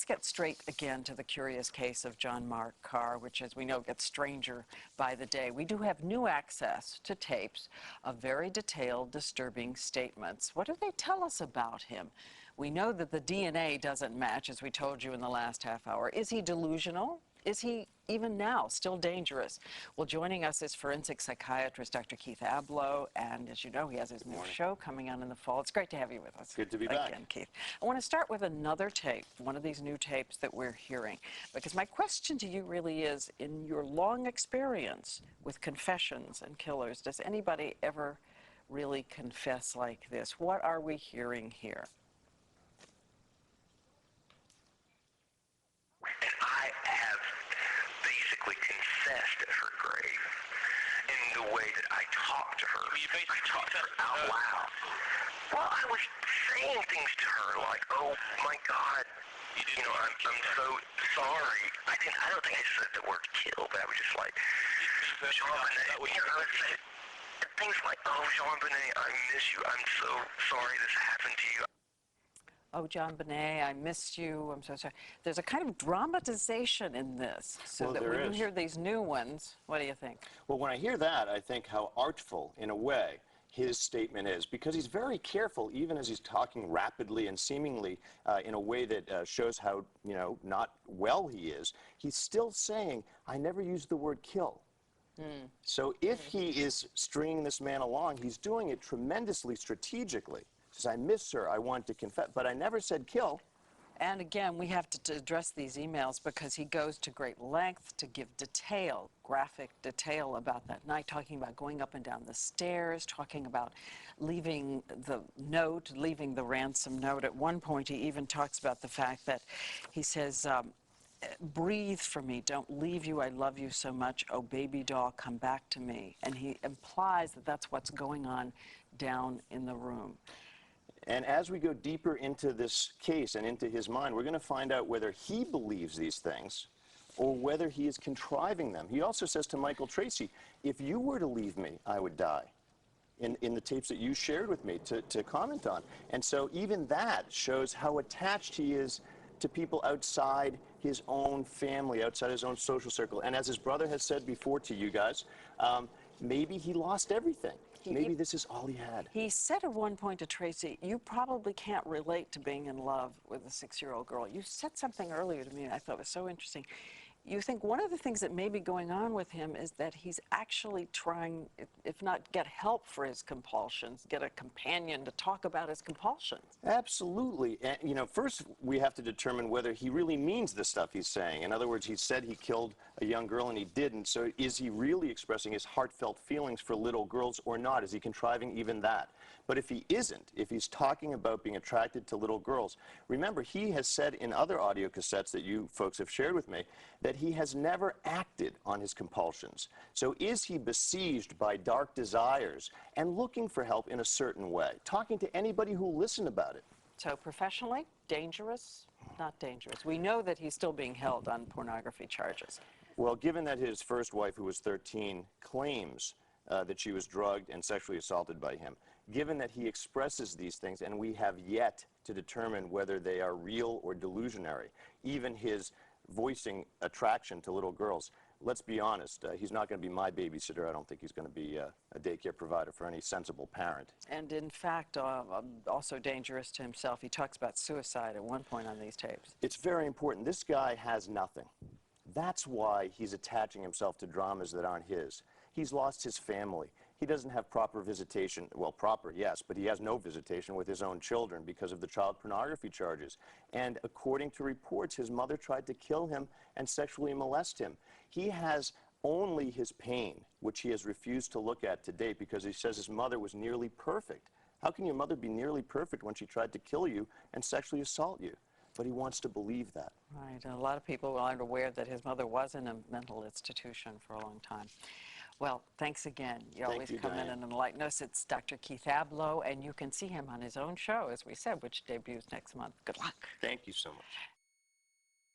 let's get straight again to the curious case of John Mark Karr, which, as we know, gets stranger by the day. We do have new access to tapes of very detailed, disturbing statements. What do they tell us about him? We know that the DNA doesn't match, as we told you in the last half hour. Is he delusional? Is he, even now, still dangerous? Well, joining us is forensic psychiatrist Dr. Keith Ablow, and as you know, he has his new show coming out in the fall. It's great to have you with us. Good to be back. Again, Keith. I want to start with another tape, one of these new tapes that we're hearing, because my question to you really is, in your long experience with confessions and killers, does anybody ever really confess like this? What are we hearing here? Confessed at her grave in the way that I talked to her. I talked to her out loud. Well, I was saying things to her like, "Oh my God, I'm so sorry." I don't think I said the word "kill," but I was just like, "Jean-Benet," things like, "Oh, Jean-Benet, I miss you. I'm so sorry this happened to you." Oh, Jean-Benet, I missed you. I'm so sorry. There's a kind of dramatization in this, so that when you hear these new ones, what do you think? Well, when I hear that, I think how artful, in a way, his statement is, because he's very careful, even as he's talking rapidly and seemingly in a way that shows how, not well he is. He's still saying, "I never used the word kill." So if he is stringing this man along, he's doing it tremendously strategically. Says, "I miss her, I want to confess, but I never said kill." And again, we have to address these emails because he goes to great length to give detail, graphic detail about that night, talking about going up and down the stairs, talking about leaving the note, leaving the ransom note. At one point, he even talks about the fact that he says, "Breathe for me, don't leave you, I love you so much, oh baby doll, come back to me." And he implies that that's what's going on down in the room. And as we go deeper into this case and into his mind, we're going to find out whether he believes these things or whether he is contriving them. He also says to Michael Tracy, "If you were to leave me, I would die," in the tapes that you shared with me to comment on. And so even that shows how attached he is to people outside his own family, outside his own social circle. And as his brother has said before to you guys, maybe he lost everything. Maybe this is all he had. He said at one point to Tracy, "You probably can't relate to being in love with a 6-year-old girl." You said something earlier to me I thought was so interesting. You think one of the things that may be going on with him is that he's actually trying, if not get help for his compulsions, get a companion to talk about his compulsions. Absolutely. And, first we have to determine whether he really means the stuff he's saying. In other words, he said he killed a young girl and he didn't. So is he really expressing his heartfelt feelings for little girls or not? Is he contriving even that? But if he isn't, if he's talking about being attracted to little girls, remember, he has said in other audio cassettes that you folks have shared with me that he has never acted on his compulsions. So is he besieged by dark desires and looking for help in a certain way, talking to anybody who will listen about it? So professionally, dangerous, not dangerous. We know that he's still being held on pornography charges. Well, given that his first wife, who was 13, claims that she was drugged and sexually assaulted by him, given that he expresses these things and we have yet to determine whether they are real or delusionary, even his voicing attraction to little girls, let's be honest, he's not going to be my babysitter. I don't think he's going to be a daycare provider for any sensible parent. And in fact, also dangerous to himself. He talks about suicide at one point on these tapes. It's very important. This guy has nothing. That's why he's attaching himself to dramas that aren't his. He's lost his family. He doesn't have proper visitation. Well, proper, yes, but he has no visitation with his own children because of the child pornography charges. And according to reports, his mother tried to kill him and sexually molest him. He has only his pain, which he has refused to look at to date because he says his mother was nearly perfect. How can your mother be nearly perfect when she tried to kill you and sexually assault you? But he wants to believe that. Right, and a lot of people aren't aware that his mother was in a mental institution for a long time. Well, thanks again. You always come in and enlighten us. It's Dr. Keith Ablow, and you can see him on his own show, as we said, which debuts next month. Good luck. Thank you so much.